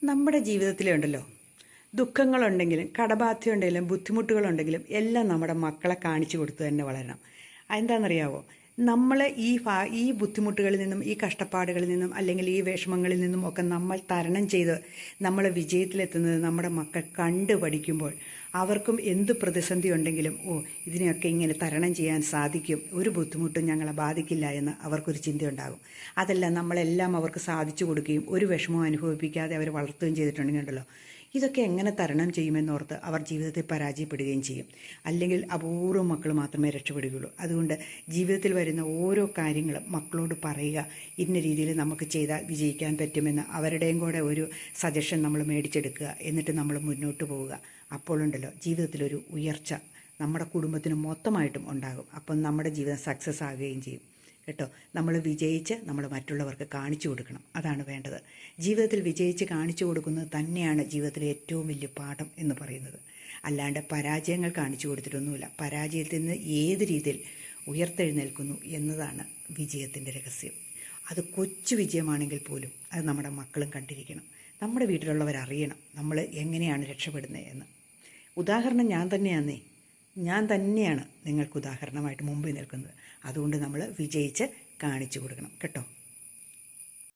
നമ്മുടെ ജീവിതത്തിലുണ്ടല്ലോ, ദുഃഖങ്ങളുണ്ടെങ്കിലും കടബാധ്യതയുണ്ടെങ്കിലും ബുദ്ധിമുട്ടുകളുണ്ടെങ്കിലും എല്ലാം നമ്മുടെ മക്കളെ കാണിച്ചു കൊടുത്ത് തന്നെ വളരണം. എന്താണെന്നറിയാവോ, നമ്മൾ ഈ ബുദ്ധിമുട്ടുകളിൽ നിന്നും ഈ കഷ്ടപ്പാടുകളിൽ നിന്നും അല്ലെങ്കിൽ ഈ വിഷമങ്ങളിൽ നിന്നും ഒക്കെ നമ്മൾ തരണം ചെയ്ത് നമ്മൾ വിജയത്തിലെത്തുന്നത് നമ്മുടെ മക്കൾ കണ്ടു പഠിക്കുമ്പോൾ അവർക്കും എന്ത് പ്രതിസന്ധി ഉണ്ടെങ്കിലും ഇതിനെയൊക്കെ ഇങ്ങനെ തരണം ചെയ്യാൻ സാധിക്കും, ഒരു ബുദ്ധിമുട്ടും ഞങ്ങളെ ബാധിക്കില്ല എന്ന് അവർക്കൊരു ചിന്തയുണ്ടാകും. അതല്ല, നമ്മളെല്ലാം അവർക്ക് സാധിച്ചു കൊടുക്കുകയും ഒരു വിഷമവും അനുഭവിപ്പിക്കാതെ അവർ വളർത്തുകയും ചെയ്തിട്ടുണ്ടെങ്കിൽ ഉണ്ടല്ലോ, ഇതൊക്കെ എങ്ങനെ തരണം ചെയ്യുമെന്നോർത്ത് അവർ ജീവിതത്തിൽ പരാജയപ്പെടുകയും ചെയ്യും. അല്ലെങ്കിൽ അപൂർവം മക്കൾ മാത്രമേ രക്ഷപ്പെടുകയുള്ളൂ. അതുകൊണ്ട് ജീവിതത്തിൽ വരുന്ന ഓരോ കാര്യങ്ങളും മക്കളോട് പറയുക, ഇന്ന രീതിയിൽ നമുക്ക് ചെയ്താൽ വിജയിക്കാൻ പറ്റുമെന്ന് അവരുടെയും കൂടെ ഒരു സജഷൻ നമ്മൾ മേടിച്ചെടുക്കുക. എന്നിട്ട് നമ്മൾ മുന്നോട്ട് പോവുക. അപ്പോഴുണ്ടല്ലോ ജീവിതത്തിലൊരു ഉയർച്ച നമ്മുടെ കുടുംബത്തിന് മൊത്തമായിട്ടും ഉണ്ടാകും. അപ്പം നമ്മുടെ ജീവിതം സക്സസ് ആകുകയും ചെയ്യും കേട്ടോ. നമ്മൾ വിജയിച്ച് നമ്മൾ മറ്റുള്ളവർക്ക് കാണിച്ചു കൊടുക്കണം, അതാണ് വേണ്ടത്. ജീവിതത്തിൽ വിജയിച്ച് കാണിച്ചു കൊടുക്കുന്നത് തന്നെയാണ് ജീവിതത്തിലെ ഏറ്റവും വലിയ പാഠം എന്ന് പറയുന്നത്. അല്ലാണ്ട് പരാജയങ്ങൾ കാണിച്ചു കൊടുത്തിട്ടൊന്നുമില്ല. പരാജയത്തിൽ നിന്ന് ഏത് രീതിയിൽ ഉയർത്തെഴുന്നേൽക്കുന്നു എന്നതാണ് വിജയത്തിൻ്റെ രഹസ്യം. അത് കൊച്ചു വിജയമാണെങ്കിൽ പോലും അത് നമ്മുടെ മക്കളും കണ്ടിരിക്കണം, നമ്മുടെ വീട്ടിലുള്ളവരറിയണം നമ്മൾ എങ്ങനെയാണ് രക്ഷപ്പെടുന്നത് എന്ന്. ഉദാഹരണം ഞാൻ തന്നെയാണ് നിങ്ങൾക്ക് ഉദാഹരണമായിട്ട് മുമ്പിൽ നിൽക്കുന്നത്. അതുകൊണ്ട് നമ്മൾ വിജയിച്ച് കാണിച്ചു കൊടുക്കണം കേട്ടോ.